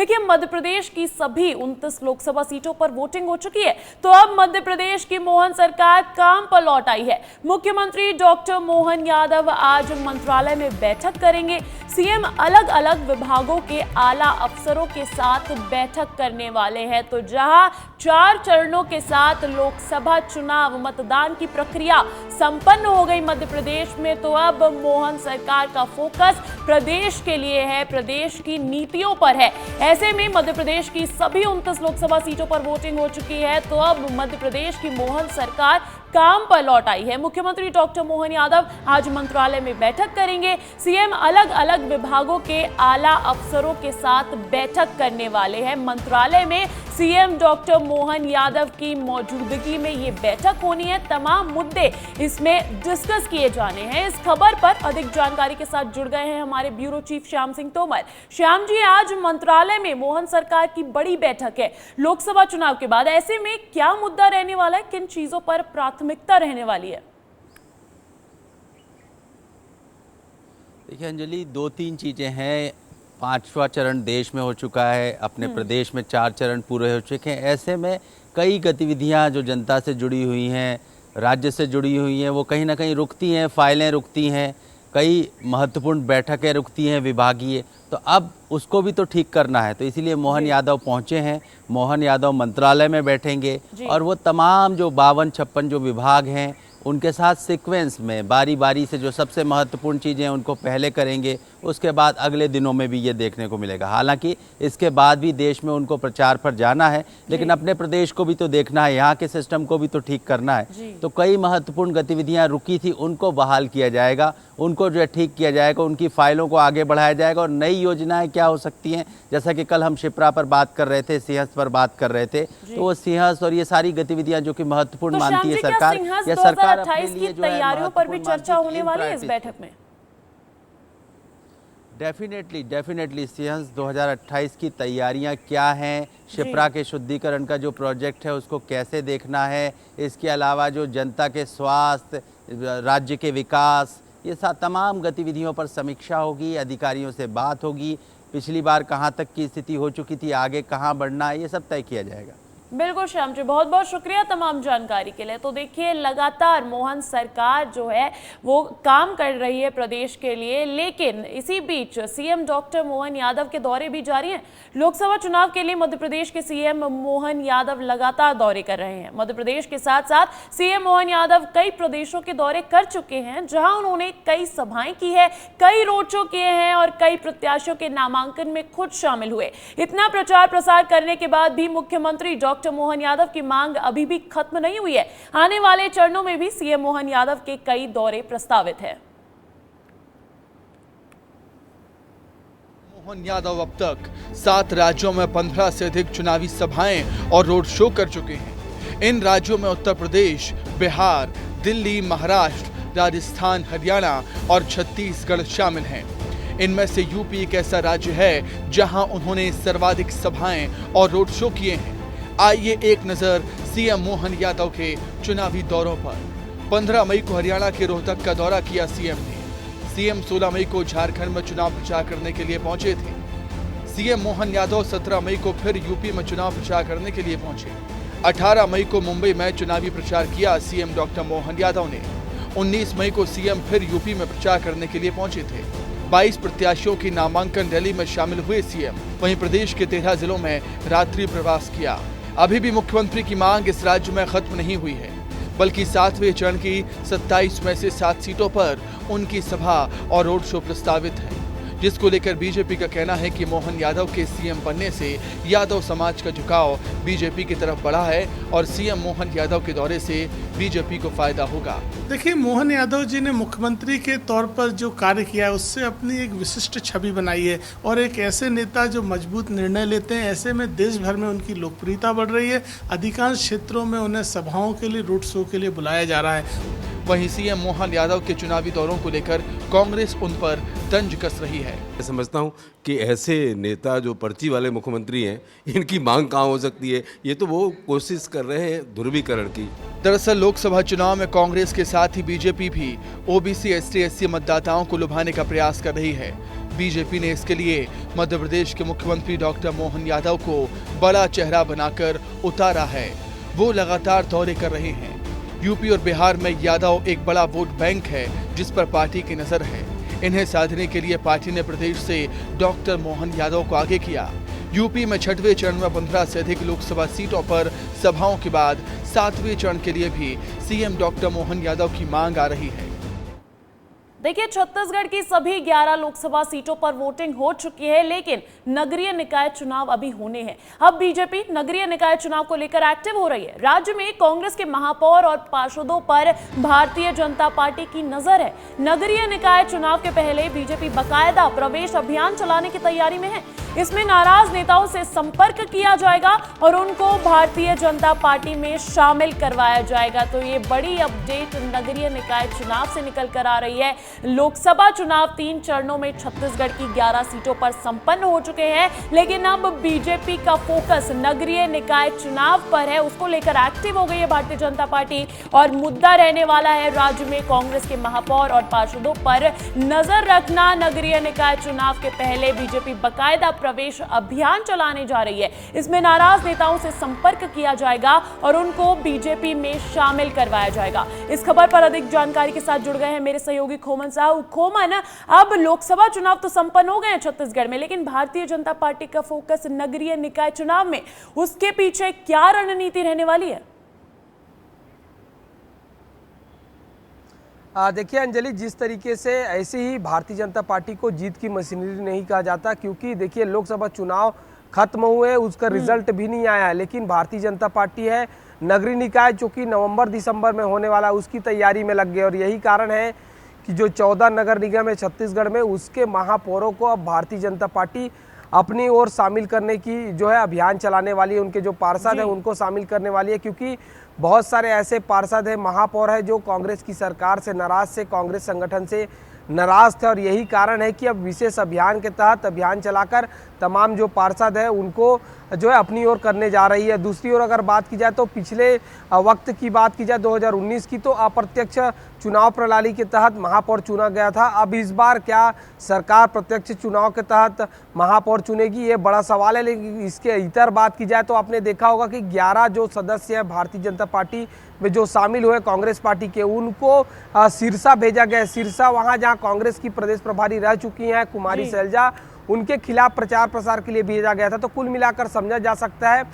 देखिए, मध्य प्रदेश की सभी 29 लोकसभा सीटों पर वोटिंग हो चुकी है, तो अब मध्य प्रदेश की मोहन सरकार काम पर लौट आई है। मुख्यमंत्री डॉक्टर मोहन यादव आज मंत्रालय में बैठक करेंगे। सीएम अलग अलग विभागों के आला अफसरों के साथ बैठक करने वाले हैं। तो जहां 4 चरणों के साथ लोकसभा चुनाव मतदान की प्रक्रिया संपन्न हो गई मध्य प्रदेश में, तो अब मोहन सरकार का फोकस प्रदेश के लिए है, प्रदेश की नीतियों पर है। ऐसे में मध्य प्रदेश की सभी 29 लोकसभा सीटों पर वोटिंग हो चुकी है, तो अब मध्य प्रदेश की मोहन सरकार काम पर लौट आई है। मुख्यमंत्री डॉक्टर मोहन यादव आज मंत्रालय में बैठक करेंगे। सीएम अलग अलग विभागों के आला अफसरों के साथ बैठक करने वाले हैं। मंत्रालय में सीएम डॉक्टर मोहन यादव की मौजूदगी में ये बैठक होनी है। तमाम मुद्दे इसमें डिस्कस किए जाने हैं। इस खबर पर अधिक जानकारी के साथ जुड़ गए हैं हमारे ब्यूरो चीफ श्याम सिंह तोमर। श्याम जी, आज मंत्रालय में मोहन सरकार की बड़ी बैठक है लोकसभा चुनाव के बाद। ऐसे में क्या मुद्दा रहने वाला है, किन चीजों पर प्राथमिकता रहने वाली है? देखिए अंजलि, 2-3 चीज़ें हैं। 5वां चरण देश में हो चुका है, अपने प्रदेश में 4 चरण पूरे हो चुके हैं। ऐसे में कई गतिविधियां जो जनता से जुड़ी हुई हैं, राज्य से जुड़ी हुई हैं, वो कहीं ना कहीं रुकती हैं, फाइलें रुकती हैं, कई महत्वपूर्ण बैठकें रुकती हैं विभागीय। तो अब उसको भी तो ठीक करना है, तो इसीलिए मोहन यादव पहुंचे हैं। मोहन यादव मंत्रालय में बैठेंगे और वो तमाम जो 52-56 जो विभाग हैं उनके साथ सीक्वेंस में बारी बारी से जो सबसे महत्वपूर्ण चीज़ें हैं उनको पहले करेंगे। उसके बाद अगले दिनों में भी ये देखने को मिलेगा। हालांकि इसके बाद भी देश में उनको प्रचार पर जाना है, लेकिन अपने प्रदेश को भी तो देखना है, यहाँ के सिस्टम को भी तो ठीक करना है। तो कई महत्वपूर्ण गतिविधियाँ रुकी थी, उनको बहाल किया जाएगा, उनको जो है ठीक किया जाएगा, उनकी फाइलों को आगे बढ़ाया जाएगा। और नई योजनाएं क्या हो सकती हैं, जैसा कि कल हम शिप्रा पर बात कर रहे थे, सिंहस्थ पर बात कर रहे थे, तो वो सिंहस्थ और ये सारी गतिविधियां जो कि महत्वपूर्ण मानती है सरकार, या सरकार अपने लिए जो है तैयारियों पर भी चर्चा होने वाली है इस बैठक में। डेफिनेटली सिंहस्थ 2028 की तैयारियां क्या हैं, शिप्रा के शुद्धिकरण का जो प्रोजेक्ट है उसको कैसे देखना है, इसके अलावा जो जनता के स्वास्थ्य, राज्य के विकास, ये तमाम गतिविधियों पर समीक्षा होगी, अधिकारियों से बात होगी। पिछली बार कहाँ तक की स्थिति हो चुकी थी, आगे कहाँ बढ़ना है, ये सब तय किया जाएगा। बिल्कुल श्याम जी, बहुत बहुत शुक्रिया तमाम जानकारी के लिए। तो देखिए, लगातार मोहन सरकार जो है वो काम कर रही है प्रदेश के लिए, लेकिन इसी बीच सीएम डॉक्टर मोहन यादव के दौरे भी जारी हैं। लोकसभा चुनाव के लिए मध्य प्रदेश के सीएम मोहन यादव लगातार दौरे कर रहे हैं। मध्य प्रदेश के साथ साथ सीएम मोहन यादव कई प्रदेशों के दौरे कर चुके हैं, जहां उन्होंने कई सभाएं की है, कई रोड शो किए हैं और कई प्रत्याशियों के नामांकन में खुद शामिल हुए। इतना प्रचार प्रसार करने के बाद भी मुख्यमंत्री डॉक्टर मोहन यादव की मांग अभी भी खत्म नहीं हुई है। आने वाले चरणों में भी सीएम मोहन यादव के कई दौरे प्रस्तावित हैं। मोहन यादव अब तक 7 राज्यों में 15 से अधिक चुनावी सभाएं और रोड शो कर चुके हैं। इन राज्यों में उत्तर प्रदेश, बिहार, दिल्ली, महाराष्ट्र, राजस्थान, हरियाणा और छत्तीसगढ़ शामिल हैं। इनमें से यूपी एक ऐसा राज्य है जहां उन्होंने सर्वाधिक सभाएं और रोड शो किए हैं। आइए एक नजर सीएम मोहन यादव के चुनावी दौरों पर। 15 मई को हरियाणा के रोहतक का दौरा किया सीएम ने। सीएम 16 मई को झारखंड में चुनाव प्रचार करने के लिए पहुंचे थे। सीएम मोहन यादव 17 मई को फिर यूपी में चुनाव प्रचार करने के लिए पहुंचे। 18 मई को मुंबई में चुनावी प्रचार किया सीएम डॉक्टर मोहन यादव ने। 19 मई को सीएम फिर यूपी में प्रचार करने के लिए पहुंचे थे। 22 प्रत्याशियों की नामांकन रैली में शामिल हुए सीएम। वहीं प्रदेश के 13 जिलों में रात्रि प्रवास किया। अभी भी मुख्यमंत्री की मांग इस राज्य में खत्म नहीं हुई है, बल्कि 7वें चरण की 27 में से 7 सीटों पर उनकी सभा और रोड शो प्रस्तावित है, जिसको लेकर बीजेपी का कहना है कि मोहन यादव के सीएम बनने से यादव समाज का झुकाव बीजेपी की तरफ बढ़ा है और सीएम मोहन यादव के दौरे से बीजेपी को फायदा होगा। देखिए, मोहन यादव जी ने मुख्यमंत्री के तौर पर जो कार्य किया है उससे अपनी एक विशिष्ट छवि बनाई है और एक ऐसे नेता जो मजबूत निर्णय लेते हैं। ऐसे में देश भर में उनकी लोकप्रियता बढ़ रही है। अधिकांश क्षेत्रों में उन्हें सभाओं के लिए, रोड शो के लिए बुलाया जा रहा है। वहीं सीएम मोहन यादव के चुनावी दौरों को लेकर कांग्रेस उन पर तंज कस रही है। मैं समझता हूं कि ऐसे नेता जो पर्ची वाले मुख्यमंत्री हैं, इनकी मांग कहां हो सकती है। ये तो वो कोशिश कर रहे हैं ध्रुवीकरण की। दरअसल लोकसभा चुनाव में कांग्रेस के साथ ही बीजेपी भी ओबीसी, एसटी, एससी मतदाताओं को लुभाने का प्रयास कर रही है। बीजेपी ने इसके लिए मध्य प्रदेश के मुख्यमंत्री डॉक्टर मोहन यादव को बड़ा चेहरा बनाकर उतारा है। वो लगातार दौरे कर रहे हैं। यूपी और बिहार में यादव एक बड़ा वोट बैंक है जिस पर पार्टी की नजर है। इन्हें साधने के लिए पार्टी ने प्रदेश से डॉक्टर मोहन यादव को आगे किया। यूपी में 6वें चरण में 15 से अधिक लोकसभा सीटों पर सभाओं के बाद 7वें चरण के लिए भी सीएम डॉक्टर मोहन यादव की मांग आ रही है। देखिए, छत्तीसगढ़ की सभी 11 लोकसभा सीटों पर वोटिंग हो चुकी है, लेकिन नगरीय निकाय चुनाव अभी होने हैं। अब बीजेपी नगरीय निकाय चुनाव को लेकर एक्टिव हो रही है। राज्य में कांग्रेस के महापौर और पार्षदों पर भारतीय जनता पार्टी की नजर है। नगरीय निकाय चुनाव के पहले बीजेपी बाकायदा प्रवेश अभियान चलाने की तैयारी में है। इसमें नाराज नेताओं से संपर्क किया जाएगा और उनको भारतीय जनता पार्टी में शामिल करवाया जाएगा। तो ये बड़ी अपडेट नगरीय निकाय चुनाव से निकल कर आ रही है। लोकसभा चुनाव 3 चरणों में छत्तीसगढ़ की 11 सीटों पर संपन्न हो चुके हैं, लेकिन अब बीजेपी का फोकस नगरीय निकाय चुनाव पर है। उसको लेकर एक्टिव हो गई है भारतीय जनता पार्टी और मुद्दा रहने वाला है राज्य में कांग्रेस के महापौर और पार्षदों पर नजर रखना। नगरीय निकाय चुनाव के पहले बीजेपी बाकायदा प्रवेश अभियान चलाने जा रही है। इसमें नाराज नेताओं से संपर्क किया जाएगा और उनको बीजेपी में शामिल करवाया जाएगा। इस खबर पर अधिक जानकारी के साथ जुड़ गए हैं मेरे सहयोगी खोमन साहब। खोमन, अब लोकसभा चुनाव तो संपन्न हो गए हैं छत्तीसगढ़ में, लेकिन भारतीय जनता पार्टी का फोकस नगरीय निकाय चुनाव में, उसके पीछे क्या रणनीति रहने वाली है? देखिए अंजलि, जिस तरीके से ऐसे ही भारतीय जनता पार्टी को जीत की मशीनरी नहीं कहा जाता, क्योंकि देखिए लोकसभा चुनाव खत्म हुए, उसका रिजल्ट भी नहीं आया है, लेकिन भारतीय जनता पार्टी है नगरीय निकाय जो कि नवंबर दिसंबर में होने वाला है उसकी तैयारी में लग गए। और यही कारण है कि जो 14 नगर निगम है छत्तीसगढ़ में, उसके महापौरों को अब भारतीय जनता पार्टी अपनी ओर शामिल करने की जो है अभियान चलाने वाली है। उनके जो पार्षद हैं उनको शामिल करने वाली है, क्योंकि बहुत सारे ऐसे पार्षद हैं, महापौर है जो कांग्रेस की सरकार से नाराज, से कांग्रेस संगठन से नाराज थे। और यही कारण है कि अब विशेष अभियान के तहत अभियान चलाकर तमाम जो पार्षद है उनको जो है अपनी ओर करने जा रही है। दूसरी ओर अगर बात की जाए तो पिछले वक्त की बात की जाए 2019 की, तो अप्रत्यक्ष चुनाव प्रणाली के तहत महापौर चुना गया था। अब इस बार क्या सरकार प्रत्यक्ष चुनाव के तहत महापौर चुनेगी, ये बड़ा सवाल है। लेकिन इसके इतर बात की जाए तो आपने देखा होगा कि 11 जो सदस्य हैं भारतीय जनता पार्टी में जो शामिल हुए कांग्रेस पार्टी के, उनको सिरसा भेजा गया। सिरसा वहाँ जहाँ कांग्रेस की प्रदेश प्रभारी रह चुकी हैं कुमारी शैलजा, उनके खिलाफ प्रचार प्रसार के लिए भेजा गया था। तो कुल मिलाकर समझा जा सकता है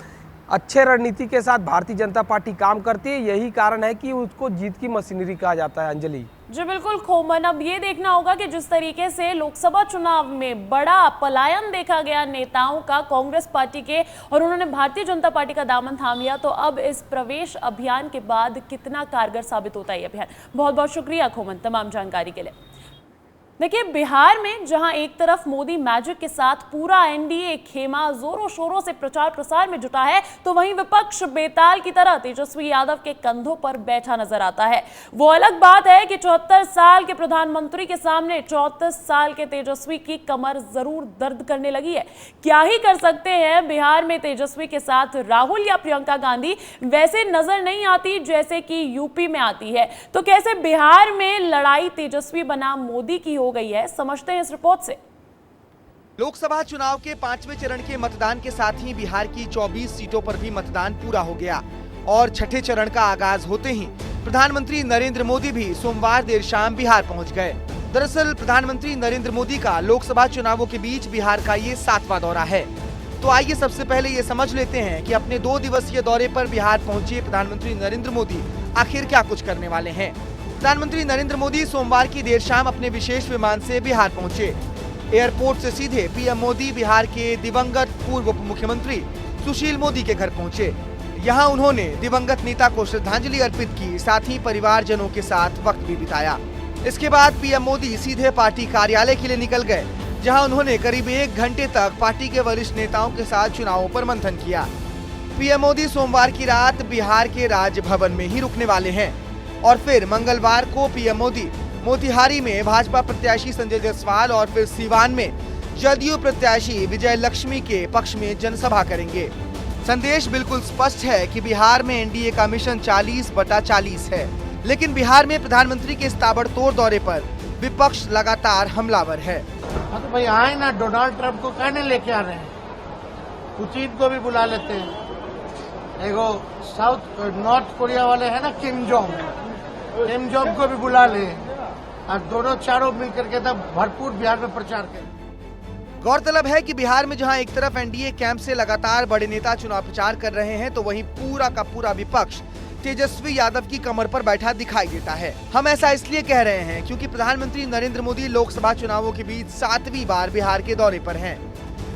अच्छे रणनीति के साथ भारतीय जनता पार्टी काम करती है। यही कारण है कि उसको जीत की मशीनरी कहा जाता है। अंजलि जी बिल्कुल खोमन, अब ये देखना होगा कि जिस तरीके से लोकसभा चुनाव में बड़ा पलायन देखा गया नेताओं का कांग्रेस पार्टी के, और उन्होंने भारतीय जनता पार्टी का दामन थाम लिया, तो अब इस प्रवेश अभियान के बाद कितना कारगर साबित होता है ये अभियान। बहुत बहुत शुक्रिया खोमन तमाम जानकारी के लिए। देखिए, बिहार में जहां एक तरफ मोदी मैजिक के साथ पूरा एनडीए खेमा जोरों शोरों से प्रचार प्रसार में जुटा है, तो वहीं विपक्ष बेताल की तरह तेजस्वी यादव के कंधों पर बैठा नजर आता है। वो अलग बात है कि 74 साल के प्रधानमंत्री के सामने 34 साल के तेजस्वी की कमर जरूर दर्द करने लगी है। क्या ही कर सकते हैं, बिहार में तेजस्वी के साथ राहुल या प्रियंका गांधी वैसे नजर नहीं आती जैसे कि यूपी में आती है। तो कैसे बिहार में लड़ाई तेजस्वी बनाम मोदी की हो गई है, समझते हैं इस रिपोर्ट से। लोकसभा चुनाव के 5वें चरण के मतदान के साथ ही बिहार की 24 सीटों पर भी मतदान पूरा हो गया और छठे चरण का आगाज होते ही प्रधानमंत्री नरेंद्र मोदी भी सोमवार देर शाम बिहार पहुंच गए। दरअसल प्रधानमंत्री नरेंद्र मोदी का लोकसभा चुनावों के बीच बिहार का ये 7वां दौरा है। तो आइए सबसे पहले ये समझ लेते हैं कि अपने 2 दिवसीय दौरे पर बिहार पहुंचे प्रधानमंत्री नरेंद्र मोदी आखिर क्या कुछ करने वाले हैं। प्रधानमंत्री नरेंद्र मोदी सोमवार की देर शाम अपने विशेष विमान से बिहार पहुंचे। एयरपोर्ट से सीधे पीएम मोदी बिहार के दिवंगत पूर्व उप मुख्यमंत्री सुशील मोदी के घर पहुंचे। यहां उन्होंने दिवंगत नेता को श्रद्धांजलि अर्पित की, साथ ही परिवारजनों के साथ वक्त भी बिताया। इसके बाद पीएम मोदी सीधे पार्टी कार्यालय के लिए निकल गए, जहां उन्होंने करीब 1 घंटे तक पार्टी के वरिष्ठ नेताओं के साथ चुनावों पर मंथन किया। पीएम मोदी सोमवार की रात बिहार के राजभवन में ही रुकने वाले हैं और फिर मंगलवार को पीएम मोदी मोतिहारी में भाजपा प्रत्याशी संजय जायसवाल और फिर सीवान में जदयू प्रत्याशी विजय लक्ष्मी के पक्ष में जनसभा करेंगे। संदेश बिल्कुल स्पष्ट है कि बिहार में एनडीए का मिशन 40/40 है, लेकिन बिहार में प्रधानमंत्री के इस ताबड़तोड़ दौरे पर विपक्ष लगातार हमलावर है। हाँ तो भाई आए ना, डोनाल्ड ट्रंप को कहने लेके आ रहे हैं, पुतिन को भी बुला लेते हैं, एगो नॉर्थ कोरिया वाले हैं ना किम जोंग को भी बुला ले, और दोनों चारों मिलकर के तब भरपूर बिहार में प्रचार करें। गौरतलब है कि बिहार में जहां एक तरफ एनडीए कैंप से लगातार बड़े नेता चुनाव प्रचार कर रहे हैं, तो वहीं पूरा का पूरा विपक्ष तेजस्वी यादव की कमर पर बैठा दिखाई देता है। हम ऐसा इसलिए कह रहे हैं क्योंकि प्रधानमंत्री नरेंद्र मोदी लोकसभा चुनावों के बीच 7वीं बार बिहार के दौरे पर हैं।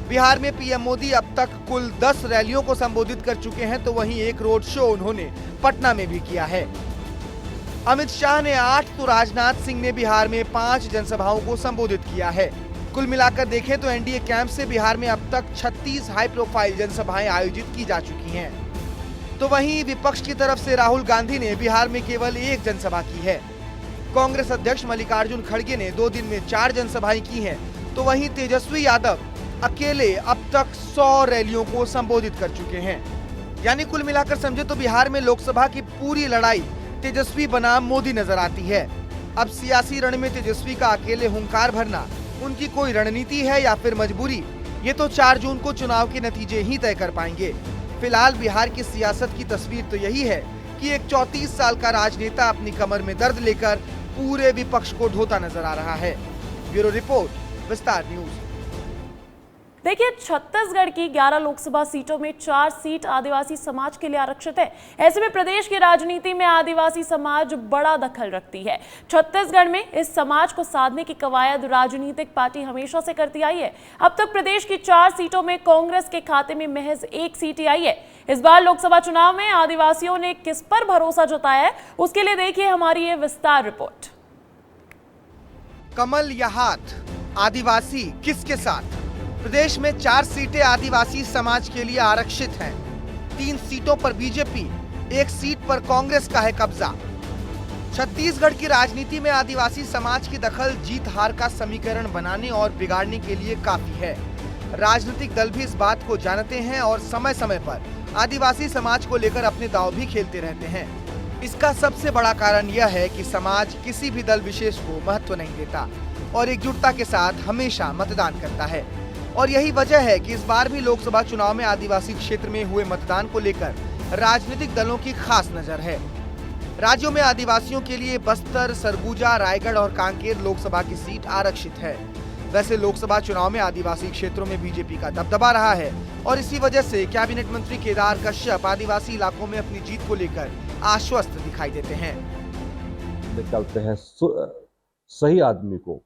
बिहार में पीएम मोदी अब तक कुल 10 रैलियों को संबोधित कर चुके हैं, तो वहीं एक रोड शो उन्होंने पटना में भी किया है। अमित शाह ने 8 तो राजनाथ सिंह ने बिहार में 5 जनसभाओं को संबोधित किया है। कुल मिलाकर देखें तो एनडीए कैंप से बिहार में अब तक 36 हाई प्रोफाइल जनसभाएं आयोजित की जा चुकी हैं। तो वहीं विपक्ष की तरफ से राहुल गांधी ने बिहार में केवल 1 जनसभा की है। कांग्रेस अध्यक्ष मल्लिकार्जुन खड़गे ने 2 दिन में 4 जनसभाएं की हैं, तो वहीं तेजस्वी यादव अकेले अब तक 100 रैलियों को संबोधित कर चुके हैं। यानी कुल मिलाकर समझे तो बिहार में लोकसभा की पूरी लड़ाई तेजस्वी बनाम मोदी नजर आती है। अब सियासी रण में तेजस्वी का अकेले हुंकार भरना उनकी कोई रणनीति है या फिर मजबूरी, ये तो 4 जून को चुनाव के नतीजे ही तय कर पाएंगे। फिलहाल बिहार की सियासत की तस्वीर तो यही है कि एक 34 साल का राजनेता अपनी कमर में दर्द लेकर पूरे विपक्ष को ढोता नजर आ रहा है। ब्यूरो रिपोर्ट, विस्तार न्यूज। देखिए, छत्तीसगढ़ की 11 लोकसभा सीटों में 4 सीट आदिवासी समाज के लिए आरक्षित है। ऐसे में प्रदेश की राजनीति में आदिवासी समाज बड़ा दखल रखती है। छत्तीसगढ़ में इस समाज को साधने की कवायद राजनीतिक पार्टी हमेशा से करती आई है। अब तक प्रदेश की 4 सीटों में कांग्रेस के खाते में महज 1 सीट ही आई है। इस बार लोकसभा चुनाव में आदिवासियों ने किस पर भरोसा जताया है, उसके लिए देखिए हमारी ये विस्तार रिपोर्ट। कमल या हाथ, आदिवासी किसके साथ? प्रदेश में 4 सीटें आदिवासी समाज के लिए आरक्षित हैं। 3 सीटों पर बीजेपी, 1 सीट पर कांग्रेस का है कब्जा। छत्तीसगढ़ की राजनीति में आदिवासी समाज की दखल जीत हार का समीकरण बनाने और बिगाड़ने के लिए काफी है। राजनीतिक दल भी इस बात को जानते हैं और समय समय पर आदिवासी समाज को लेकर अपने दांव भी खेलते रहते हैं। इसका सबसे बड़ा कारण यह है कि समाज किसी भी दल विशेष को महत्व नहीं देता और एकजुटता के साथ हमेशा मतदान करता है। और यही वजह है कि इस बार भी लोकसभा चुनाव में आदिवासी क्षेत्र में हुए मतदान को लेकर राजनीतिक दलों की खास नजर है। राज्यों में आदिवासियों के लिए बस्तर, सरगुजा, रायगढ़ और कांकेर लोकसभा की सीट आरक्षित है। वैसे लोकसभा चुनाव में आदिवासी क्षेत्रों में बीजेपी का दबदबा रहा है और इसी वजह से कैबिनेट मंत्री केदार कश्यप आदिवासी इलाकों में अपनी जीत को लेकर आश्वस्त दिखाई देते हैं। निकलते हैं सही आदमी को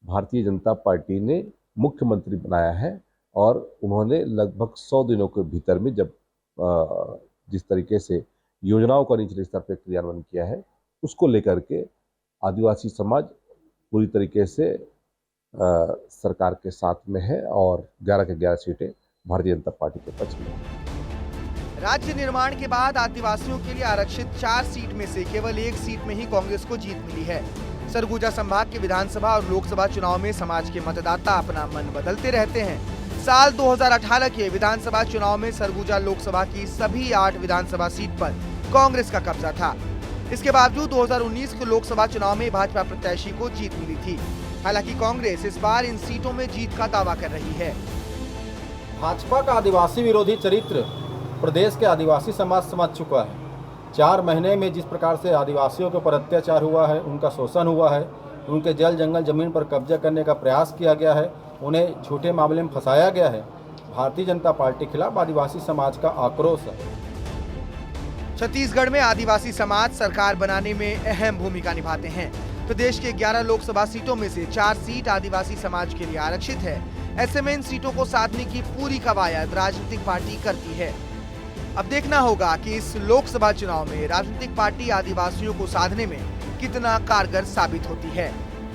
भारतीय जनता पार्टी ने मुख्यमंत्री बनाया है और उन्होंने लगभग 100 दिनों के भीतर में जब जिस तरीके से योजनाओं का निचले स्तर पर क्रियान्वयन किया है, उसको लेकर के आदिवासी समाज पूरी तरीके से सरकार के साथ में है और 11 के 11 सीटें भारतीय जनता पार्टी के पक्ष में है। राज्य निर्माण के बाद आदिवासियों के लिए आरक्षित 4 सीट में से केवल 1 सीट में ही कांग्रेस को जीत मिली है। सरगुजा संभाग के विधानसभा और लोकसभा चुनाव में समाज के मतदाता अपना मन बदलते रहते हैं। साल 2018 के विधानसभा चुनाव में सरगुजा लोकसभा की सभी 8 विधानसभा सीट पर कांग्रेस का कब्जा था। इसके बावजूद 2019 के लोकसभा चुनाव में भाजपा प्रत्याशी को जीत मिली थी। हालांकि कांग्रेस इस बार इन सीटों में जीत का दावा कर रही है। भाजपा का आदिवासी विरोधी चरित्र प्रदेश के आदिवासी समाज समझ चुका है। 4 महीने में जिस प्रकार से आदिवासियों के ऊपर अत्याचार हुआ है, उनका शोषण हुआ है, उनके जल जंगल जमीन पर कब्जा करने का प्रयास किया गया है, उन्हें झूठे मामले में फंसाया गया है। भारतीय जनता पार्टी के खिलाफ आदिवासी समाज का आक्रोश है। छत्तीसगढ़ में आदिवासी समाज सरकार बनाने में अहम भूमिका निभाते हैं। प्रदेश के 11 लोकसभा सीटों में से 4 सीट आदिवासी समाज के लिए आरक्षित है। ऐसे में इन सीटों को साधने की पूरी कवायद राजनीतिक पार्टी करती है। अब देखना होगा कि इस लोकसभा चुनाव में राजनीतिक पार्टी आदिवासियों को साधने में कितना कारगर साबित होती है।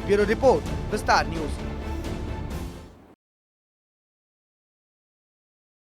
ब्यूरो रिपोर्ट, विस्तार न्यूज।